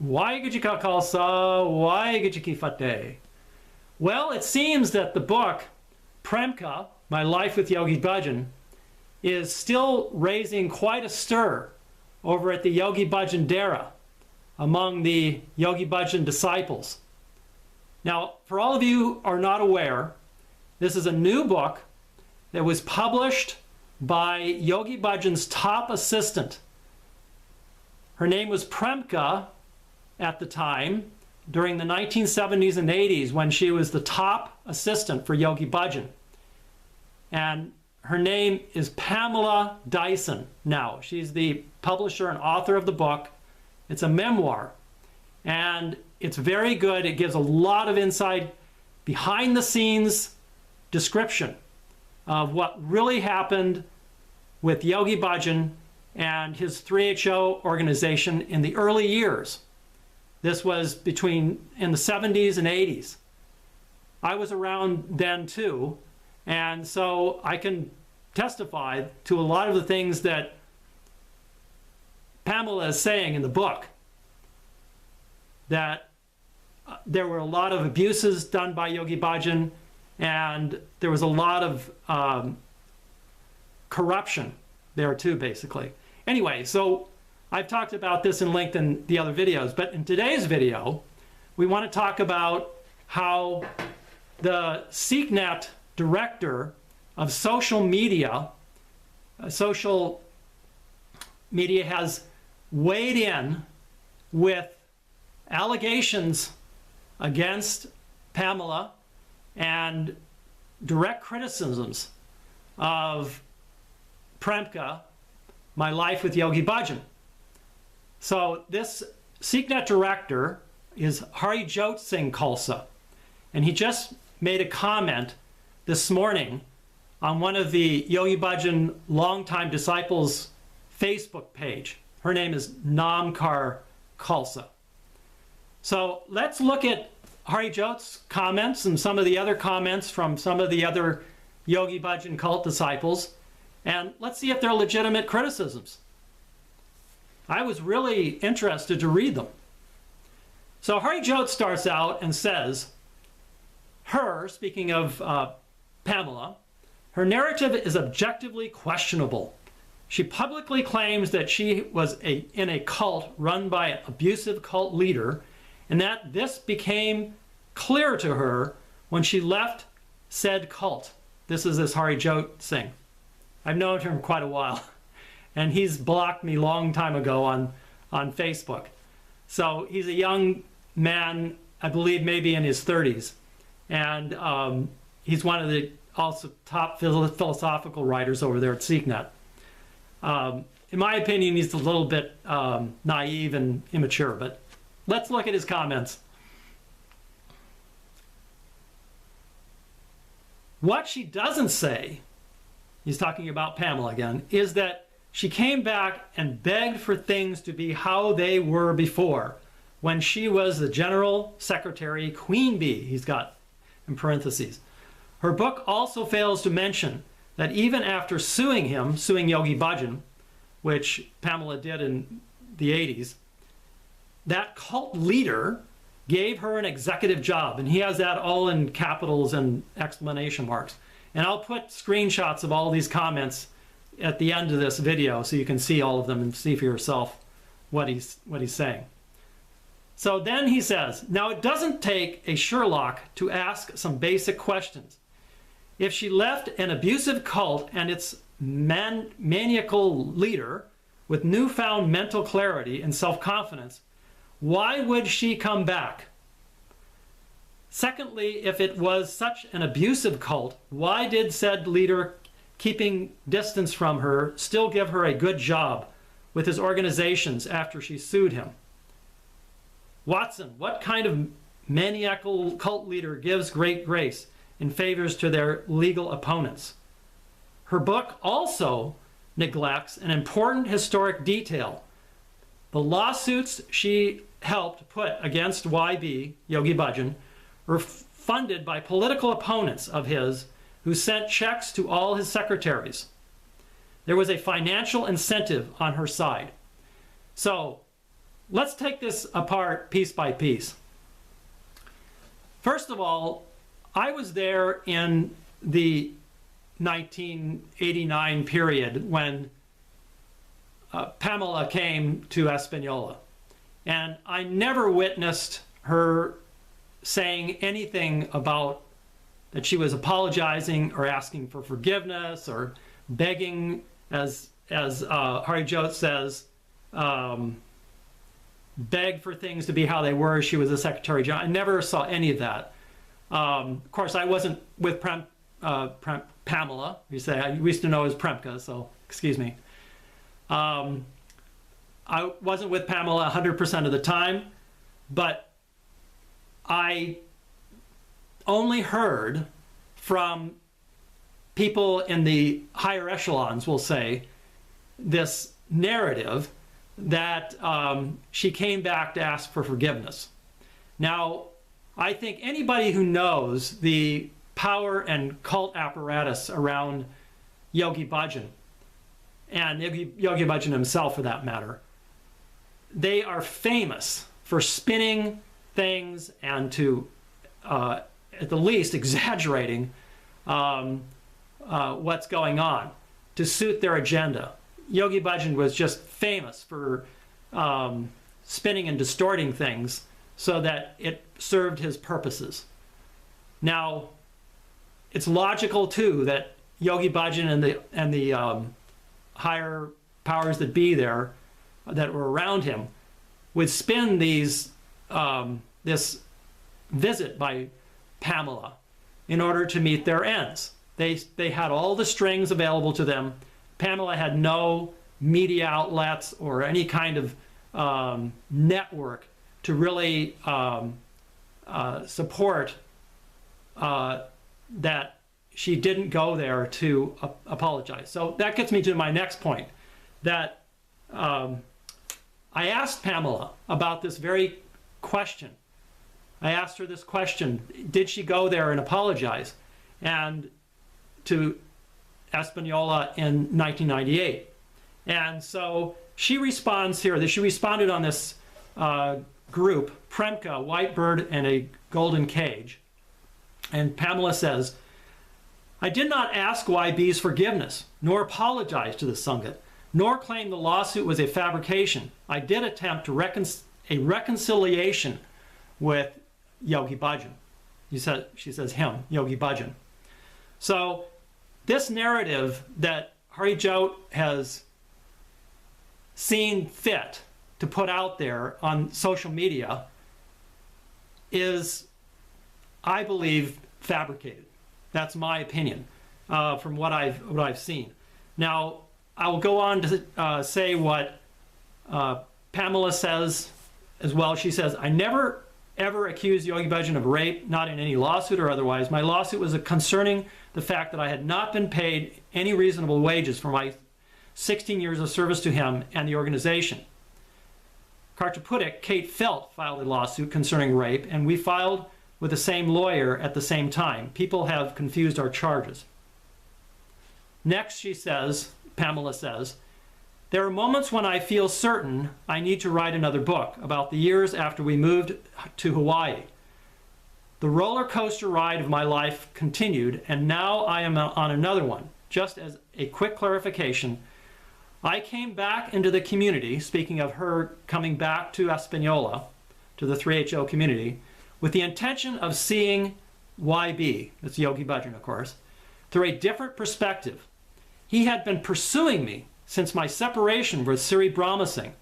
Waheguru Ka Khalsa, Waheguru Ki Fateh. Well, it seems that the book, Premka, My Life with Yogi Bhajan, is still raising quite a stir over at the Yogi Bhajan Dera among the Yogi Bhajan disciples. Now, for all of you who are not aware, this is a new book that was published by Yogi Bhajan's top assistant. Her name was Premka at the time, during the 1970s and 80s, when she was the top assistant for Yogi Bhajan. And her name is Pamela Dyson now. She's the publisher and author of the book. It's a memoir, and it's very good. It gives a lot of insight, behind the scenes description of what really happened with Yogi Bhajan and his 3HO organization in the early years. This was in the 70s and 80s. I was around then too, and so I can testify to a lot of the things that Pamela is saying in the book, that there were a lot of abuses done by Yogi Bhajan, and there was a lot of corruption there too, basically. Anyway, so I've talked about this in length in the other videos, but in today's video, we want to talk about how the SikhNet director of social media has weighed in with allegations against Pamela and direct criticisms of Premka, My Life with Yogi Bhajan. So this SikhNet director is Harijot Singh Khalsa, and he just made a comment this morning on one of the Yogi Bhajan longtime disciples' Facebook page. Her name is Ong Kaar Khalsa. So let's look at Harijot's comments and some of the other comments from some of the other Yogi Bhajan cult disciples, and let's see if they're legitimate criticisms. I was really interested to read them. So Harijot starts out and says, speaking of Pamela, her narrative is objectively questionable. She publicly claims that she was in a cult run by an abusive cult leader, and that this became clear to her when she left said cult. This is Harijot Singh. I've known him for quite a while, and he's blocked me a long time ago on Facebook. So he's a young man, I believe maybe in his 30s, and he's one of the also top philosophical writers over there at SikhNet. In my opinion, he's a little bit naive and immature, but let's look at his comments. What she doesn't say, he's talking about Pamela again, is that she came back and begged for things to be how they were before, when she was the General Secretary, Queen Bee, he's got in parentheses. Her book also fails to mention that even after suing Yogi Bhajan, which Pamela did in the 80s, that cult leader gave her an executive job, and he has that all in capitals and exclamation marks. And I'll put screenshots of all these comments at the end of this video so you can see all of them and see for yourself what he's saying. So then he says, now it doesn't take a Sherlock to ask some basic questions. If she left an abusive cult and its maniacal leader with newfound mental clarity and self-confidence, why would she come back? Secondly, if it was such an abusive cult, why did said leader, keeping distance from her, still give her a good job with his organizations after she sued him? Watson, what kind of maniacal cult leader gives great grace and favors to their legal opponents? Her book also neglects an important historic detail. The lawsuits she helped put against YB, Yogi Bhajan, were funded by political opponents of his who sent checks to all his secretaries. There was a financial incentive on her side. So let's take this apart piece by piece. First of all, I was there in the 1989 period when Pamela came to Espanola, and I never witnessed her saying anything about that she was apologizing or asking for forgiveness or begging, as Harijot says, beg for things to be how they were. She was a Secretary General. I never saw any of that. Of course, I wasn't with Pamela. We used to know as Premka, so excuse me. I wasn't with Pamela 100% of the time, but I only heard from people in the higher echelons, we'll say, this narrative that she came back to ask for forgiveness. Now, I think anybody who knows the power and cult apparatus around Yogi Bhajan, and Yogi Bhajan himself for that matter, they are famous for spinning things and to, at the least, exaggerating what's going on to suit their agenda. Yogi Bhajan was just famous for spinning and distorting things so that it served his purposes. Now, it's logical too that Yogi Bhajan and the higher powers that be there that were around him would spin these this visit by Pamela in order to meet their ends. They had all the strings available to them. Pamela had no media outlets or any kind of network to really support that she didn't go there to apologize. So that gets me to my next point, that I asked Pamela about this very question. I asked her this question: did she go there and apologize? And to Espanola in 1998. And so she responds here, that she responded on this group, Premka, White Bird and a Golden Cage. And Pamela says, "I did not ask YB's forgiveness, nor apologize to the Sanghat, nor claim the lawsuit was a fabrication. I did attempt a reconciliation with Yogi Bhajan." She says him, Yogi Bhajan. So this narrative that Harijot has seen fit to put out there on social media is, I believe, fabricated. That's my opinion from what I've seen. Now, I will go on to say what Pamela says as well. She says, "I never ever accused Yogi Bhajan of rape, not in any lawsuit or otherwise. My lawsuit was concerning the fact that I had not been paid any reasonable wages for my 16 years of service to him and the organization." Kartapudik, Kate Felt, filed a lawsuit concerning rape, and we filed with the same lawyer at the same time. People have confused our charges. Next, she says, Pamela says, "There are moments when I feel certain I need to write another book about the years after we moved to Hawaii. The roller coaster ride of my life continued, and now I am on another one. Just as a quick clarification, I came back into the community," speaking of her coming back to Espanola, to the 3HO community, "with the intention of seeing YB," that's Yogi Bhajan, of course, "through a different perspective. He had been pursuing me since my separation with Sri Brahma Singh.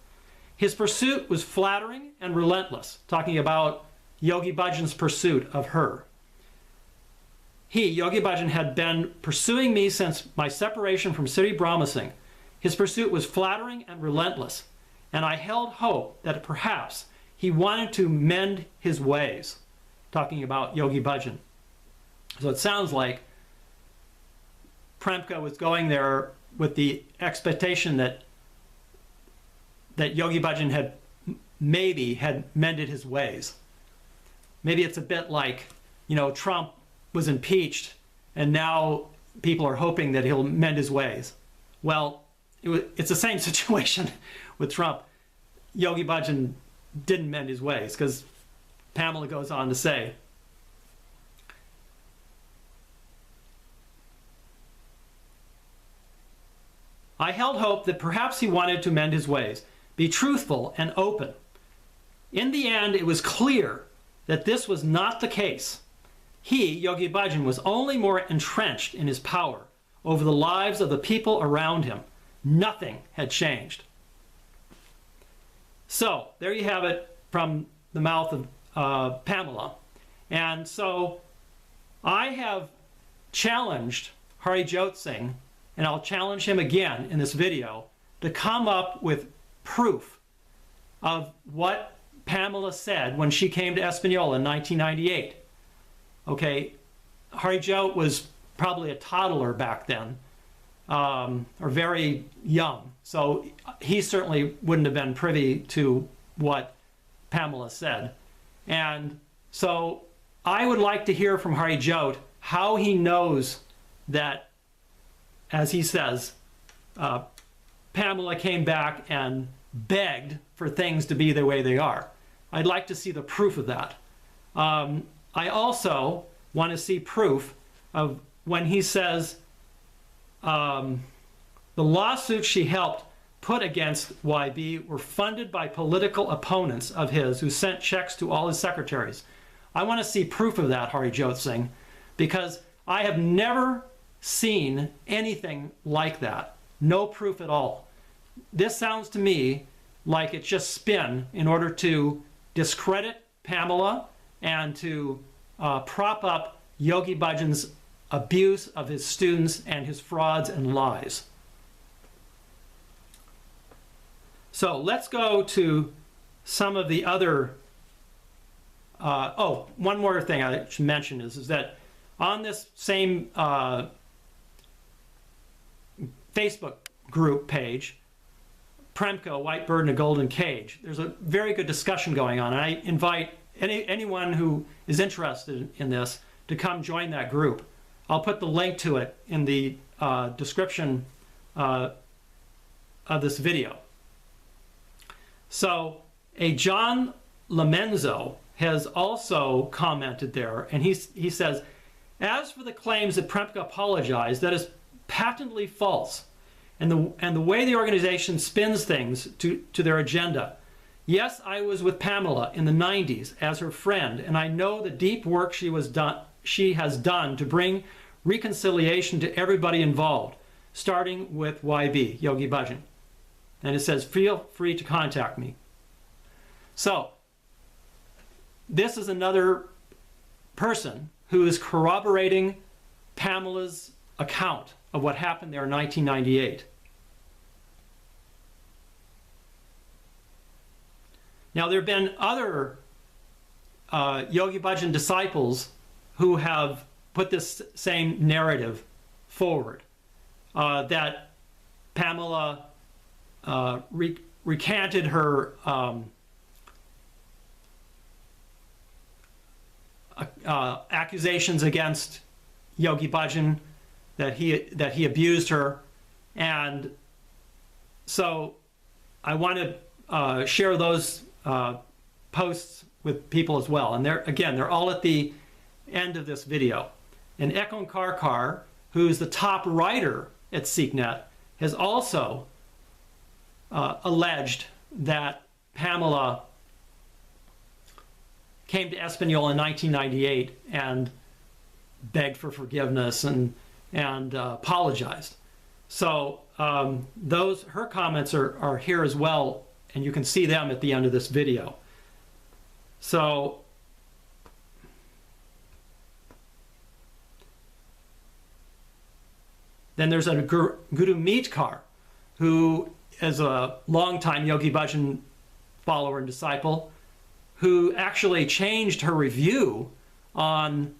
His pursuit was flattering and relentless," talking about Yogi Bhajan's pursuit of her. "He, Yogi Bhajan, had been pursuing me since my separation from Sri Brahma Singh. His pursuit was flattering and relentless, and I held hope that perhaps he wanted to mend his ways," talking about Yogi Bhajan. So it sounds like Premka was going there with the expectation that Yogi Bhajan had mended his ways. Maybe it's a bit like, Trump was impeached and now people are hoping that he'll mend his ways. Well, it's the same situation with Trump. Yogi Bhajan didn't mend his ways, because Pamela goes on to say, I held hope that perhaps he wanted to mend his ways, be truthful and open. In the end, it was clear that this was not the case. He, Yogi Bhajan, was only more entrenched in his power over the lives of the people around him. Nothing had changed. So, there you have it from the mouth of Pamela. And so, I have challenged Harijot Singh, and I'll challenge him again in this video, to come up with proof of what Pamela said when she came to Espanola in 1998. Okay, Harijot was probably a toddler back then, or very young, so he certainly wouldn't have been privy to what Pamela said. And so I would like to hear from Harijot how he knows that, as he says, Pamela came back and begged for things to be the way they are. I'd like to see the proof of that. I also want to see proof of when he says the lawsuits she helped put against YB were funded by political opponents of his who sent checks to all his secretaries. I want to see proof of that, Harijot Singh, because I have never seen anything like that. No proof at all. This sounds to me like it's just spin in order to discredit Pamela and to prop up Yogi Bhajan's abuse of his students and his frauds and lies. So let's go to some of the other, one more thing I should mention is that on this same Facebook group page, Premka, A White Bird in a Golden Cage, there's a very good discussion going on, and I invite anyone who is interested in this to come join that group. I'll put the link to it in the description of this video. So a John Lamenzo has also commented there, and he says, as for the claims that Premka apologized, that is patently false. And the way the organization spins things to their agenda. Yes, I was with Pamela in the 90s as her friend, and I know the deep work she has done to bring reconciliation to everybody involved, starting with YB, Yogi Bhajan. And it says, feel free to contact me. So, this is another person who is corroborating Pamela's account of what happened there in 1998. Now, there have been other Yogi Bhajan disciples who have put this same narrative forward, that Pamela recanted her accusations against Yogi Bhajan, that he abused her, and so I want to share those posts with people as well. And they're all at the end of this video. And Ong Kaar, who's the top writer at SikhNet, has also alleged that Pamela came to Espanola in 1998 and begged for forgiveness and apologized. So her comments are here as well, and you can see them at the end of this video. So then there's a Guru Meetkar, who is a longtime Yogi Bhajan follower and disciple, who actually changed her review on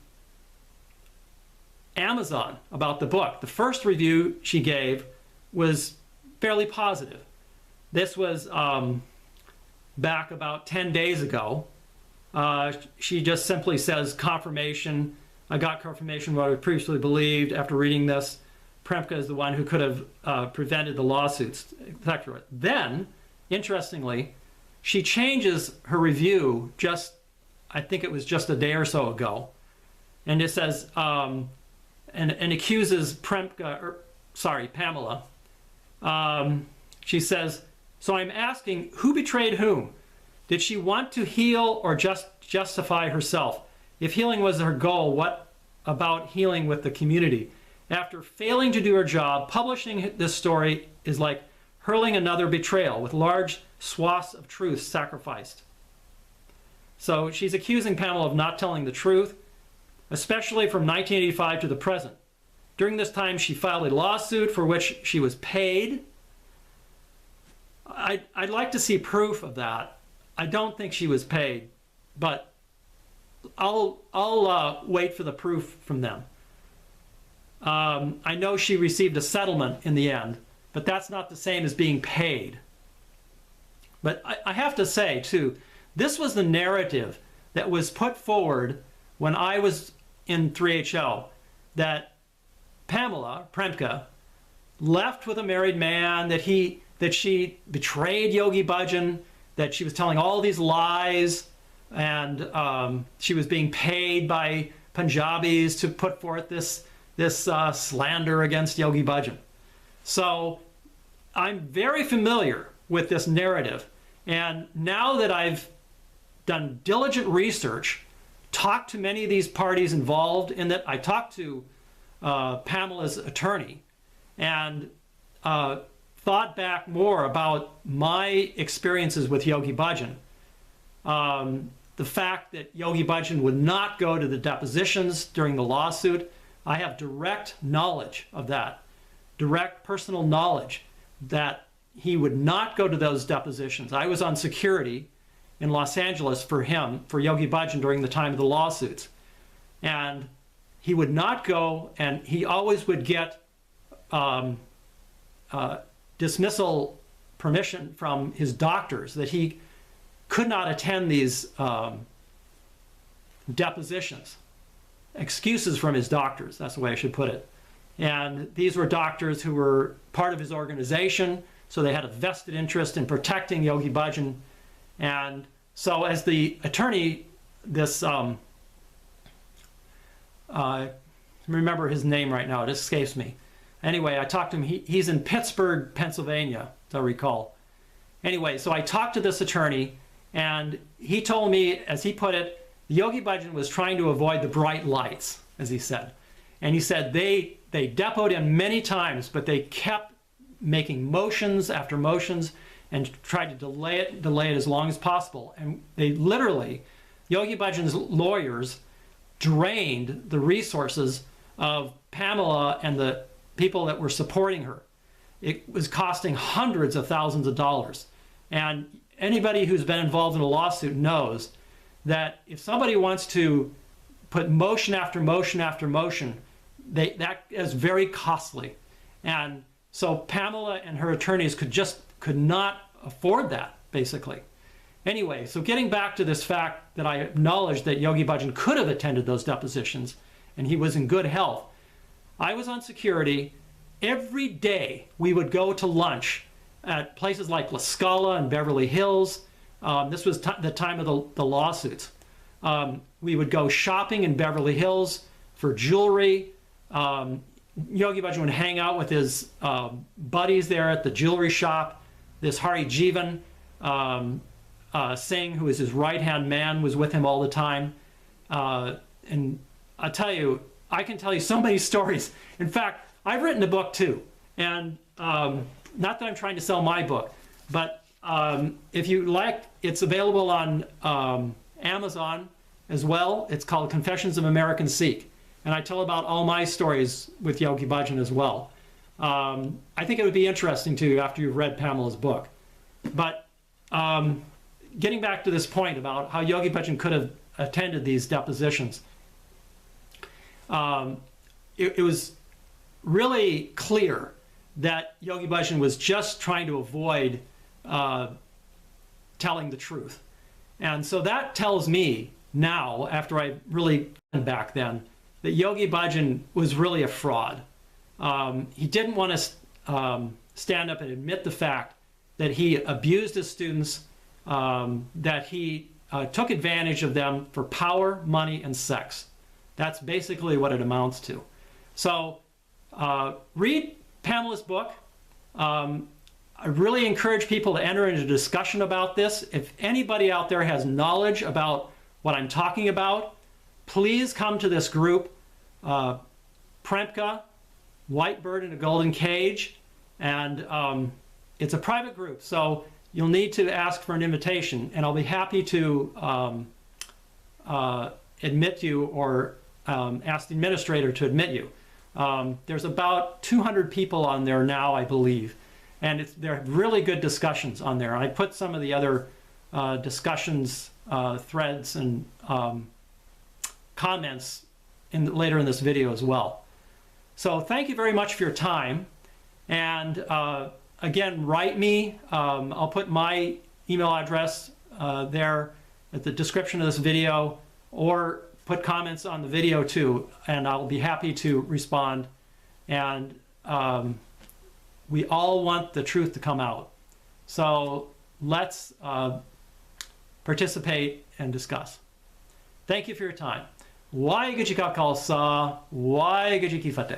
Amazon about the book. The first review she gave was fairly positive. This was back about 10 days ago. She just simply says, confirmation. I got confirmation of what I previously believed after reading this. Premka is the one who could have prevented the lawsuits, etc. Then, interestingly, she changes her review I think it was just a day or so ago. And it says, and accuses Pamela. She says, so I'm asking, who betrayed whom? Did she want to heal or just justify herself? If healing was her goal, what about healing with the community? After failing to do her job, publishing this story is like hurling another betrayal with large swaths of truth sacrificed. So she's accusing Pamela of not telling the truth, especially from 1985 to the present. During this time, she filed a lawsuit for which she was paid. I'd like to see proof of that. I don't think she was paid, but I'll wait for the proof from them. I know she received a settlement in the end, but that's not the same as being paid. But I have to say, too, this was the narrative that was put forward when I was in 3HL, that Premka, left with a married man, that she betrayed Yogi Bhajan, that she was telling all these lies, and she was being paid by Punjabis to put forth this slander against Yogi Bhajan. So I'm very familiar with this narrative, and now that I've done diligent research, talked to many of these parties involved in that, I talked to Pamela's attorney and thought back more about my experiences with Yogi Bhajan. The fact that Yogi Bhajan would not go to the depositions during the lawsuit, I have direct knowledge of that, direct personal knowledge that he would not go to those depositions. I was on security in Los Angeles for Yogi Bhajan during the time of the lawsuits. And he would not go, and he always would get dismissal permission from his doctors that he could not attend these depositions. Excuses from his doctors, that's the way I should put it. And these were doctors who were part of his organization, so they had a vested interest in protecting Yogi Bhajan. And so as the attorney, this, remember his name right now, it escapes me. Anyway, I talked to him, he's in Pittsburgh, Pennsylvania, as I recall. Anyway, so I talked to this attorney, and he told me, as he put it, Yogi Bhajan was trying to avoid the bright lights, as he said. And he said they depoted him many times, but they kept making motions after motions and tried to delay it as long as possible. And they literally, Yogi Bhajan's lawyers drained the resources of Pamela and the people that were supporting her. It was costing hundreds of thousands of dollars. And anybody who's been involved in a lawsuit knows that if somebody wants to put motion after motion after motion, that is very costly. And so Pamela and her attorneys could not afford that, basically. Anyway, so getting back to this fact that I acknowledged that Yogi Bhajan could have attended those depositions and he was in good health. I was on security. Every day we would go to lunch at places like La Scala and Beverly Hills. This was the time of the lawsuits. We would go shopping in Beverly Hills for jewelry. Yogi Bhajan would hang out with his buddies there at the jewelry shop. This Harijot Singh, who was his right-hand man, was with him all the time. And I tell you, I can tell you so many stories. In fact, I've written a book too. And not that I'm trying to sell my book, but if you like, it's available on Amazon as well. It's called Confessions of American Sikh. And I tell about all my stories with Yogi Bhajan as well. I think it would be interesting to you after you've read Pamela's book. But getting back to this point about how Yogi Bhajan could have attended these depositions, it was really clear that Yogi Bhajan was just trying to avoid telling the truth. And so that tells me now, after I really back then, that Yogi Bhajan was really a fraud. He didn't want to stand up and admit the fact that he abused his students, that he took advantage of them for power, money, and sex. That's basically what it amounts to. So read Pamela's book. I really encourage people to enter into discussion about this. If anybody out there has knowledge about what I'm talking about, please come to this group, Premka, White Bird in a Golden Cage, and it's a private group, so you'll need to ask for an invitation, and I'll be happy to admit you or ask the administrator to admit you. There's about 200 people on there now, I believe, and there are really good discussions on there. I put some of the other discussions, threads, and comments later in this video as well. So thank you very much for your time, and again, write me. I'll put my email address there at the description of this video, or put comments on the video too, and I'll be happy to respond. And we all want the truth to come out. So let's participate and discuss. Thank you for your time. Waheguਰੂ ਜੀ ਕਾ ਖਾਲਸਾ, Waheguਰੂ ਜੀ ਕੀ ਫਤਿਹ.